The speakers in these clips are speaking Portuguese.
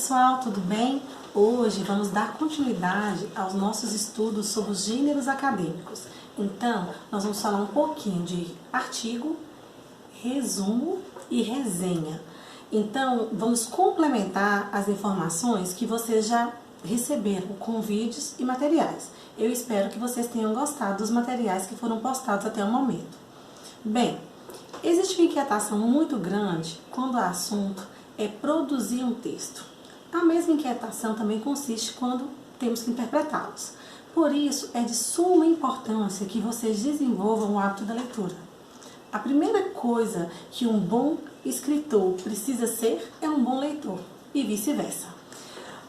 pessoal, tudo bem? Hoje vamos dar continuidade aos nossos estudos sobre os gêneros acadêmicos. Então, nós vamos falar um pouquinho de artigo, resumo e resenha. Então, vamos complementar as informações que vocês já receberam com vídeos e materiais. Eu espero que vocês tenham gostado dos materiais que foram postados até o momento. Bem, existe uma inquietação muito grande quando o assunto é produzir um texto. A mesma inquietação também consiste quando temos que interpretá-los. Por isso, é de suma importância que vocês desenvolvam o hábito da leitura. A primeira coisa que um bom escritor precisa ser é um bom leitor, e vice-versa.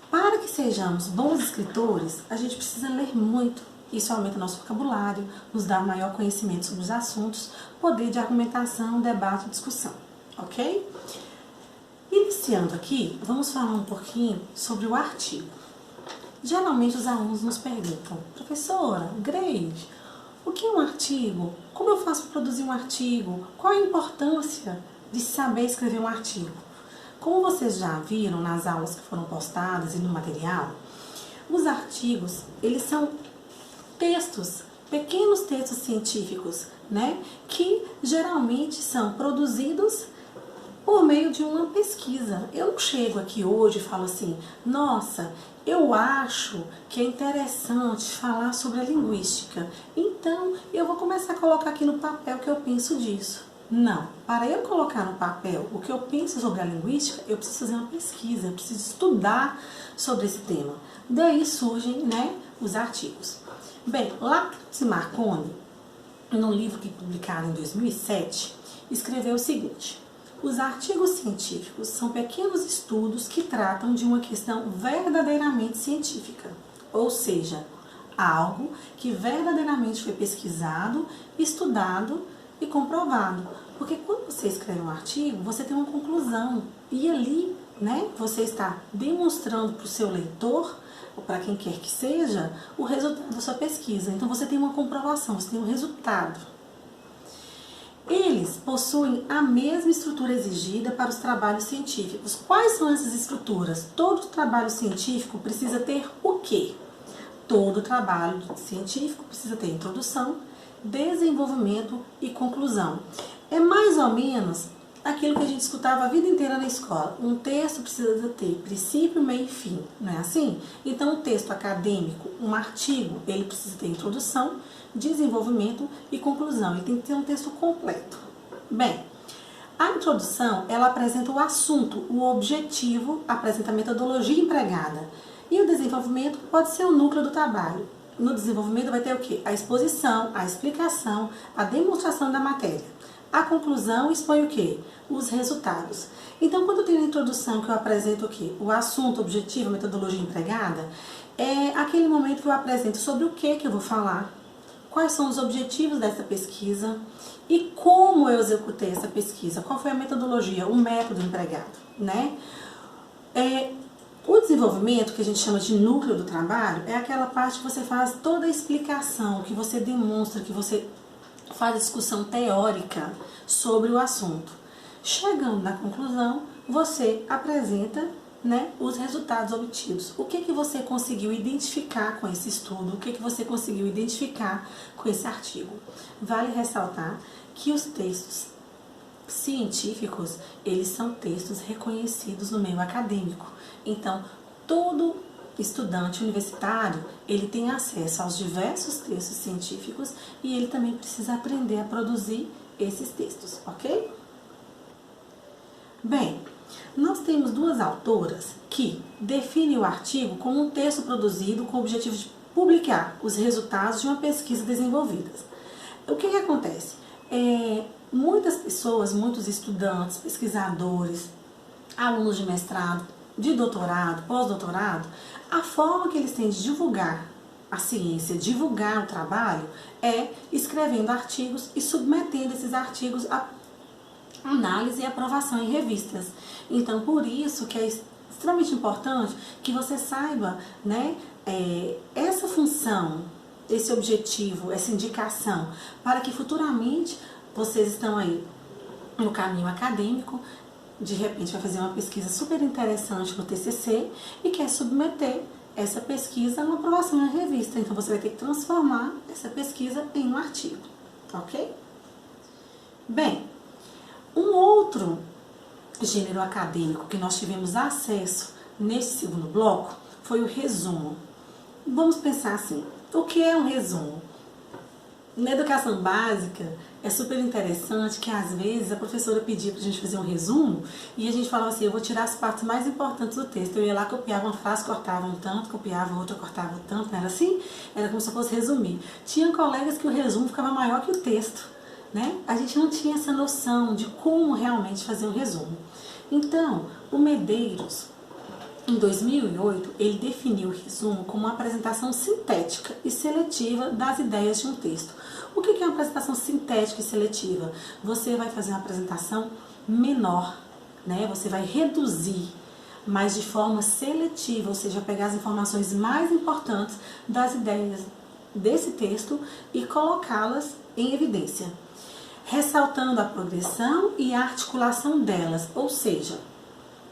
Para que sejamos bons escritores, a gente precisa ler muito. Isso aumenta nosso vocabulário, nos dá maior conhecimento sobre os assuntos, poder de argumentação, debate e discussão, ok? Iniciando aqui, vamos falar um pouquinho sobre o artigo. Geralmente os alunos nos perguntam: professora, Grace, o que é um artigo? Como eu faço para produzir um artigo? Qual a importância de saber escrever um artigo? Como vocês já viram nas aulas que foram postadas e no material, os artigos, eles são textos, pequenos textos científicos, né? Que geralmente são produzidos por meio de uma pesquisa. Eu não chego aqui hoje e falo assim: nossa, eu acho que é interessante falar sobre a linguística, então eu vou começar a colocar aqui no papel o que eu penso disso. Não, para eu colocar no papel o que eu penso sobre a linguística, eu preciso fazer uma pesquisa, eu preciso estudar sobre esse tema. Daí surgem, né, os artigos. Bem, Lactanci e Marconi, no livro que publicaram em 2007, escreveu o seguinte: os artigos científicos são pequenos estudos que tratam de uma questão verdadeiramente científica, ou seja, algo que verdadeiramente foi pesquisado, estudado e comprovado. Porque quando você escreve um artigo, você tem uma conclusão e ali, né, você está demonstrando para o seu leitor, ou para quem quer que seja, o resultado da sua pesquisa. Então você tem uma comprovação, você tem um resultado. Eles possuem a mesma estrutura exigida para os trabalhos científicos. Quais são essas estruturas? Todo trabalho científico precisa ter o quê? Todo trabalho científico precisa ter introdução, desenvolvimento e conclusão. É mais ou menos aquilo que a gente escutava a vida inteira na escola. Um texto precisa ter princípio, meio e fim, não é assim? Então, um texto acadêmico, um artigo, ele precisa ter introdução, desenvolvimento e conclusão. Ele tem que ter um texto completo. Bem, a introdução, ela apresenta o assunto, o objetivo, apresenta a metodologia empregada. E o desenvolvimento pode ser o núcleo do trabalho. No desenvolvimento vai ter o quê? A exposição, a explicação, a demonstração da matéria. A conclusão expõe o quê? Os resultados. Então, quando eu tenho a introdução que eu apresento o quê? O assunto, objetivo, metodologia empregada, é aquele momento que eu apresento sobre o que eu vou falar, quais são os objetivos dessa pesquisa e como eu executei essa pesquisa, qual foi a metodologia, o método empregado, né? O desenvolvimento, que a gente chama de núcleo do trabalho, é aquela parte que você faz toda a explicação, que você demonstra, que você faz a discussão teórica sobre o assunto. Chegando na conclusão, você apresenta, né, os resultados obtidos. O que você conseguiu identificar com esse estudo? O que você conseguiu identificar com esse artigo? Vale ressaltar que os textos científicos, eles são textos reconhecidos no meio acadêmico. Então, todo estudante universitário, ele tem acesso aos diversos textos científicos e ele também precisa aprender a produzir esses textos, ok? Bem, nós temos duas autoras que definem o artigo como um texto produzido com o objetivo de publicar os resultados de uma pesquisa desenvolvida. O que acontece? Muitas pessoas, muitos estudantes, pesquisadores, alunos de mestrado, de doutorado, pós-doutorado, a forma que eles têm de divulgar a ciência, divulgar o trabalho, é escrevendo artigos e submetendo esses artigos a análise e aprovação em revistas. Então, por isso que é extremamente importante que você saiba, né, essa função, esse objetivo, essa indicação, para que futuramente vocês estão aí no caminho acadêmico, de repente vai fazer uma pesquisa super interessante no TCC e quer submeter essa pesquisa a uma aprovação na revista. Então, você vai ter que transformar essa pesquisa em um artigo, ok? Bem, um outro gênero acadêmico que nós tivemos acesso nesse segundo bloco foi o resumo. Vamos pensar assim, o que é um resumo? Na educação básica, é super interessante que às vezes a professora pedia pra gente fazer um resumo e a gente falava assim, eu vou tirar as partes mais importantes do texto. Eu ia lá, copiava uma frase, cortava um tanto, copiava outra, cortava tanto, não era assim? Era como se eu fosse resumir. Tinha colegas que o resumo ficava maior que o texto, né? A gente não tinha essa noção de como realmente fazer um resumo. Então, o Medeiros, em 2008, ele definiu o resumo como uma apresentação sintética e seletiva das ideias de um texto. O que é uma apresentação sintética e seletiva? Você vai fazer uma apresentação menor, né? Você vai reduzir, mas de forma seletiva, ou seja, pegar as informações mais importantes das ideias desse texto e colocá-las em evidência, ressaltando a progressão e a articulação delas, ou seja,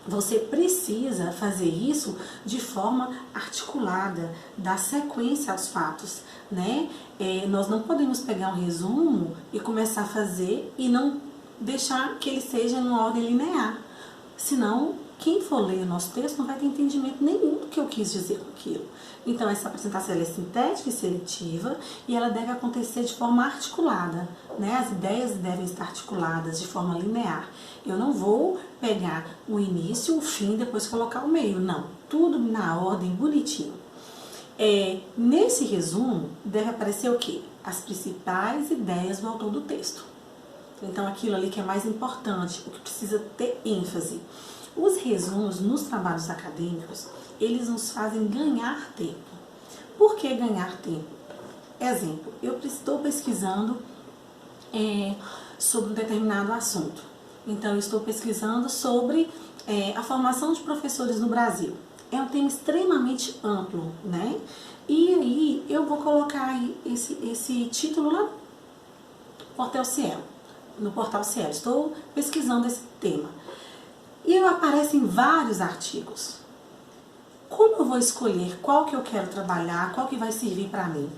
você precisa fazer isso de forma articulada, dar sequência aos fatos, né? Nós não podemos pegar um resumo e começar a fazer e não deixar que ele seja numa ordem linear. Senão, quem for ler o nosso texto não vai ter entendimento nenhum do que eu quis dizer com aquilo. Então, essa apresentação é sintética e seletiva e ela deve acontecer de forma articulada, né? As ideias devem estar articuladas de forma linear. Eu não vou pegar o início, o fim, depois colocar o meio. Não, tudo na ordem, bonitinho. Nesse resumo, deve aparecer o quê? As principais ideias do autor do texto. Então, aquilo ali que é mais importante, o que precisa ter ênfase. Os resumos nos trabalhos acadêmicos, eles nos fazem ganhar tempo. Por que ganhar tempo? Exemplo, eu estou pesquisando sobre um determinado assunto. Então, eu estou pesquisando sobre a formação de professores no Brasil. É um tema extremamente amplo, né? E aí, eu vou colocar aí esse título lá no Portal Cielo. Estou pesquisando esse tema. E aparecem vários artigos. Como eu vou escolher qual que eu quero trabalhar, qual que vai servir para mim?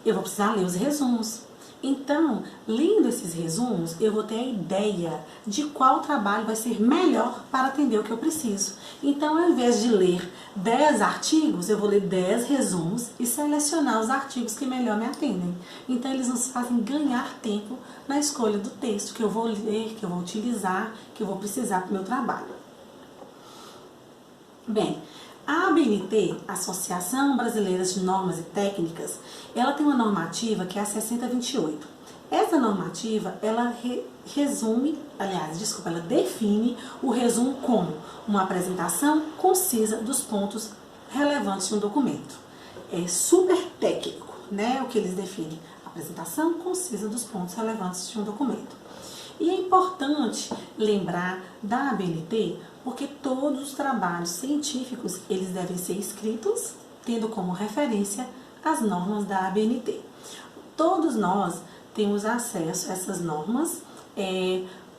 Eu vou precisar ler os resumos. Então, lendo esses resumos, eu vou ter a ideia de qual trabalho vai ser melhor para atender o que eu preciso. Então, ao invés de ler 10 artigos, eu vou ler 10 resumos e selecionar os artigos que melhor me atendem. Então, eles nos fazem ganhar tempo na escolha do texto que eu vou ler, que eu vou utilizar, que eu vou precisar para o meu trabalho. Bem, a ABNT, Associação Brasileira de Normas e Técnicas, ela tem uma normativa que é a 6028. Essa normativa, ela ela define o resumo como uma apresentação concisa dos pontos relevantes de um documento. É super técnico, né, o que eles definem. Apresentação concisa dos pontos relevantes de um documento. E é importante lembrar da ABNT porque todos os trabalhos científicos eles devem ser escritos tendo como referência as normas da ABNT. Todos nós temos acesso a essas normas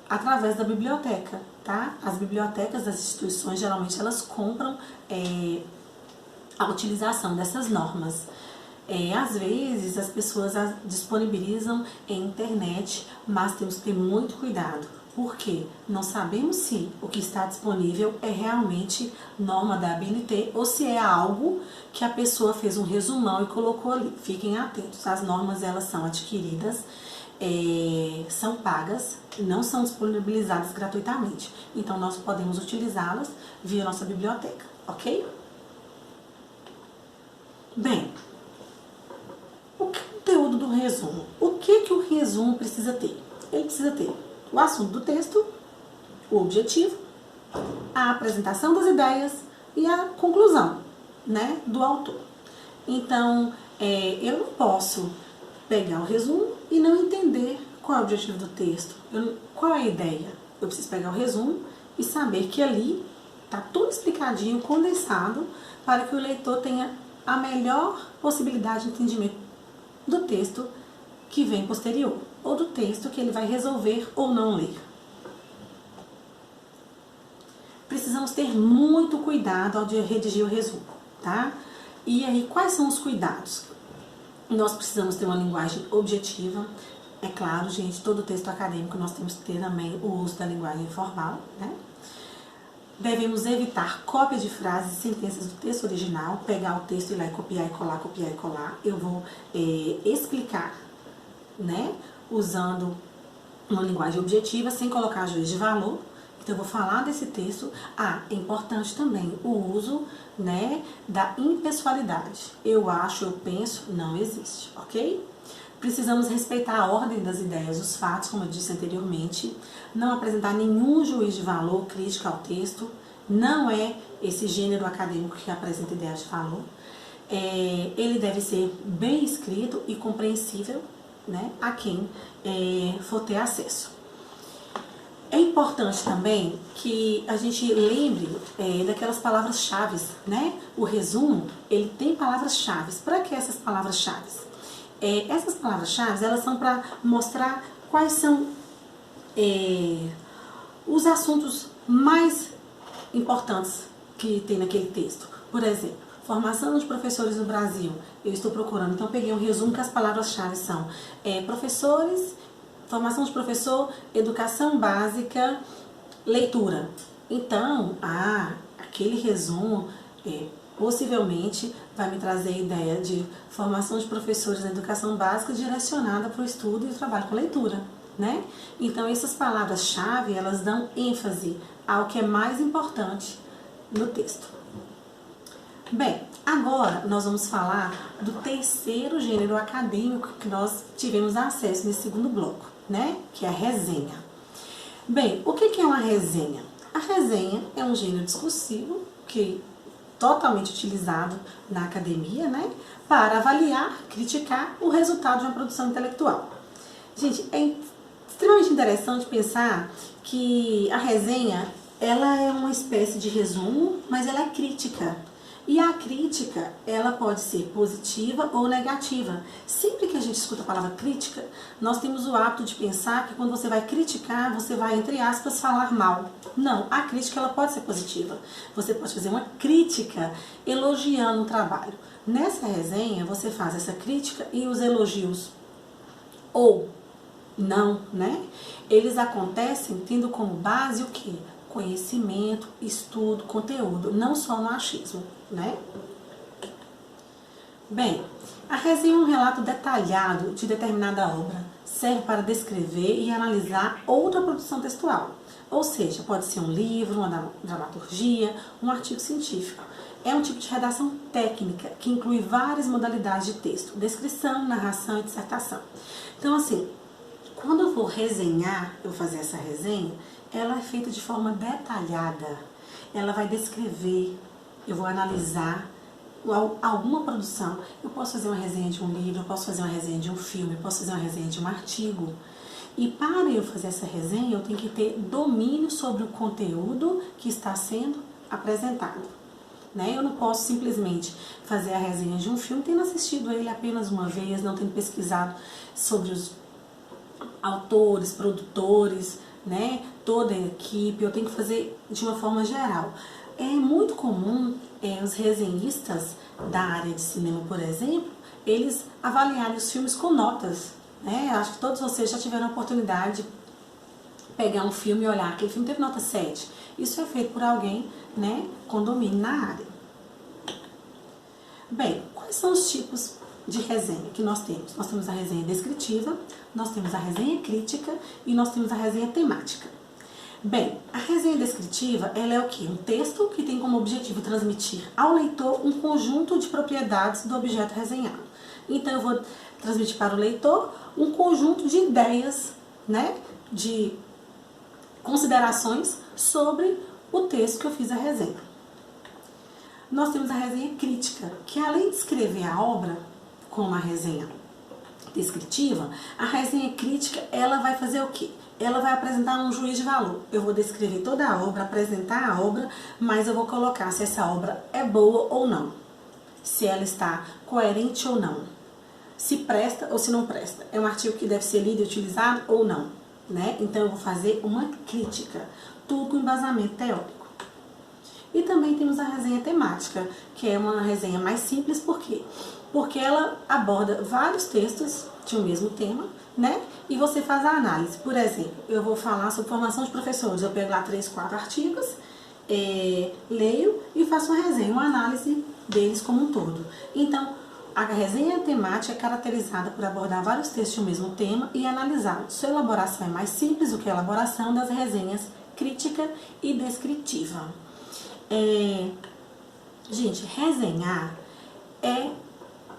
através da biblioteca, tá? As bibliotecas das instituições geralmente elas compram a utilização dessas normas. Às vezes as pessoas as disponibilizam em internet, mas temos que ter muito cuidado, porque não sabemos se o que está disponível é realmente norma da ABNT ou se é algo que a pessoa fez um resumão e colocou ali. Fiquem atentos, as normas elas são adquiridas, são pagas, não são disponibilizadas gratuitamente. Então nós podemos utilizá-las via nossa biblioteca, ok? Bem, o conteúdo do resumo. O que o resumo precisa ter? Ele precisa ter o assunto do texto, o objetivo, a apresentação das ideias e a conclusão, né, do autor. Então, eu não posso pegar o resumo e não entender qual é o objetivo do texto, qual é a ideia. Eu preciso pegar o resumo e saber que ali está tudo explicadinho, condensado, para que o leitor tenha a melhor possibilidade de entendimento do texto que vem posterior, ou do texto que ele vai resolver ou não ler. precisamos ter muito cuidado ao redigir o resumo, tá? E aí, quais são os cuidados? Nós precisamos ter uma linguagem objetiva. É claro, gente, todo texto acadêmico nós temos que ter também o uso da linguagem formal, né? Devemos evitar cópia de frases e sentenças do texto original, pegar o texto e ir lá e copiar e colar, copiar e colar. Eu vou explicar, né, usando uma linguagem objetiva, sem colocar juízo de valor. Então, eu vou falar desse texto. É importante também o uso, né, da impessoalidade. Eu acho, eu penso, não existe, ok? Precisamos respeitar a ordem das ideias, os fatos, como eu disse anteriormente. Não apresentar nenhum juízo de valor, crítica ao texto. Não é esse gênero acadêmico que apresenta ideias de valor. Ele deve ser bem escrito e compreensível, né, a quem for ter acesso. É importante também que a gente lembre daquelas palavras-chave, né? O resumo, ele tem palavras-chave. Para que essas palavras-chave? Essas palavras-chave, elas são para mostrar quais são os assuntos mais importantes que tem naquele texto. Por exemplo, formação de professores no Brasil. Eu estou procurando, então peguei um resumo que as palavras-chave são professores, formação de professor, educação básica, leitura. Então, aquele resumo possivelmente vai me trazer a ideia de formação de professores na educação básica direcionada para o estudo e o trabalho com leitura, né? Então, essas palavras-chave, elas dão ênfase ao que é mais importante no texto. Bem, agora nós vamos falar do terceiro gênero acadêmico que nós tivemos acesso nesse segundo bloco, né? Que é a resenha. Bem, o que é uma resenha? A resenha é um gênero discursivo que totalmente utilizado na academia, né, para avaliar, criticar o resultado de uma produção intelectual. Gente, é extremamente interessante pensar que a resenha, ela é uma espécie de resumo, mas ela é crítica. E a crítica, ela pode ser positiva ou negativa. Sempre que a gente escuta a palavra crítica, nós temos o hábito de pensar que quando você vai criticar, você vai, entre aspas, falar mal. Não, a crítica ela pode ser positiva. Você pode fazer uma crítica elogiando o trabalho. Nessa resenha, você faz essa crítica e os elogios, ou não, né? Eles acontecem tendo como base o quê? Conhecimento, estudo, conteúdo, não só no achismo, né? Bem, a resenha é um relato detalhado de determinada obra, serve para descrever e analisar outra produção textual, ou seja, pode ser um livro, uma dramaturgia, um artigo científico. É um tipo de redação técnica que inclui várias modalidades de texto, descrição, narração e dissertação. Então, assim, quando eu vou resenhar, eu vou fazer essa resenha, ela é feita de forma detalhada. Ela vai descrever, eu vou analisar alguma produção. Eu posso fazer uma resenha de um livro, eu posso fazer uma resenha de um filme, eu posso fazer uma resenha de um artigo. E para eu fazer essa resenha, eu tenho que ter domínio sobre o conteúdo que está sendo apresentado, né? Eu não posso simplesmente fazer a resenha de um filme tendo assistido ele apenas uma vez, não tendo pesquisado sobre os autores, produtores, né, toda a equipe. Eu tenho que fazer de uma forma geral. É muito comum os resenhistas da área de cinema, por exemplo, eles avaliarem os filmes com notas, né? Acho que todos vocês já tiveram a oportunidade de pegar um filme e olhar, aquele filme teve nota 7. Isso é feito por alguém, né, com domínio na área. Bem, quais são os tipos de resenha que nós temos? Nós temos a resenha descritiva, nós temos a resenha crítica e nós temos a resenha temática. Bem, a resenha descritiva, ela é o quê? Um texto que tem como objetivo transmitir ao leitor um conjunto de propriedades do objeto resenhado. Então, eu vou transmitir para o leitor um conjunto de ideias, né, de considerações sobre o texto que eu fiz a resenha. Nós temos a resenha crítica, que além de escrever a obra, como a resenha descritiva, a resenha crítica, ela vai fazer o quê? Ela vai apresentar um juízo de valor. Eu vou descrever toda a obra, apresentar a obra, mas eu vou colocar se essa obra é boa ou não, se ela está coerente ou não, se presta ou se não presta, é um artigo que deve ser lido e utilizado ou não, né? Então eu vou fazer uma crítica, tudo com embasamento teórico. E também temos a resenha temática, que é uma resenha mais simples, por quê? Porque ela aborda vários textos de um mesmo tema, né? E você faz a análise. Por exemplo, eu vou falar sobre formação de professores, eu pego lá 3, 4 artigos, leio e faço uma resenha, uma análise deles como um todo. Então, a resenha temática é caracterizada por abordar vários textos de um mesmo tema e analisar. Sua elaboração é mais simples do que a elaboração das resenhas crítica e descritiva. Gente, resenhar é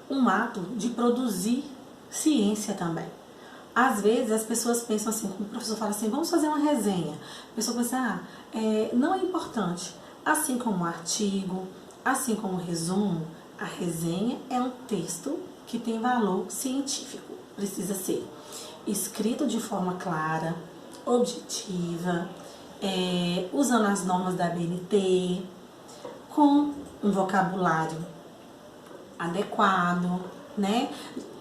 um ato de produzir ciência também. Às vezes as pessoas pensam assim, como o professor fala assim, vamos fazer uma resenha. A pessoa pensa, não é importante. Assim como o artigo, assim como o resumo, a resenha é um texto que tem valor científico. Precisa ser escrito de forma clara, objetiva, usando as normas da ABNT, com um vocabulário adequado, né?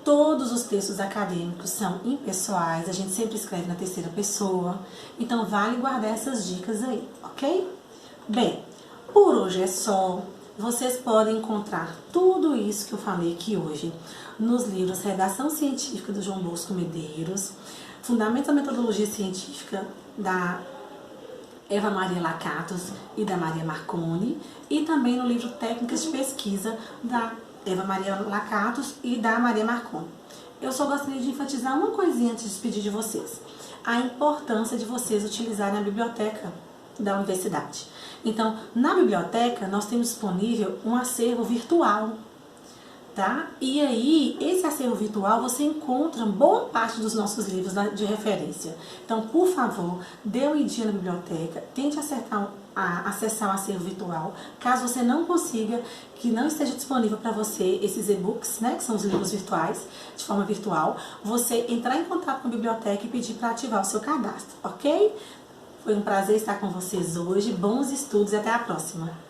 Todos os textos acadêmicos são impessoais, a gente sempre escreve na terceira pessoa, então vale guardar essas dicas aí, ok? Bem, por hoje é só. Vocês podem encontrar tudo isso que eu falei aqui hoje nos livros Redação Científica do João Bosco Medeiros, Fundamentos da Metodologia Científica da Eva Maria Lacatos e da Maria Marconi, e também no livro Técnicas de Pesquisa da Eva Maria Lacatos e da Maria Marconi. Eu só gostaria de enfatizar uma coisinha antes de despedir de vocês. A importância de vocês utilizarem a biblioteca da universidade. Então, na biblioteca, nós temos disponível um acervo virtual, tá? E aí, esse acervo virtual, você encontra boa parte dos nossos livros de referência. Então, por favor, dê um dia na biblioteca, tente acessar o acervo virtual. Caso você não consiga, que não esteja disponível para você esses e-books, né, que são os livros virtuais, de forma virtual, você entrar em contato com a biblioteca e pedir para ativar o seu cadastro, ok? Foi um prazer estar com vocês hoje, bons estudos e até a próxima!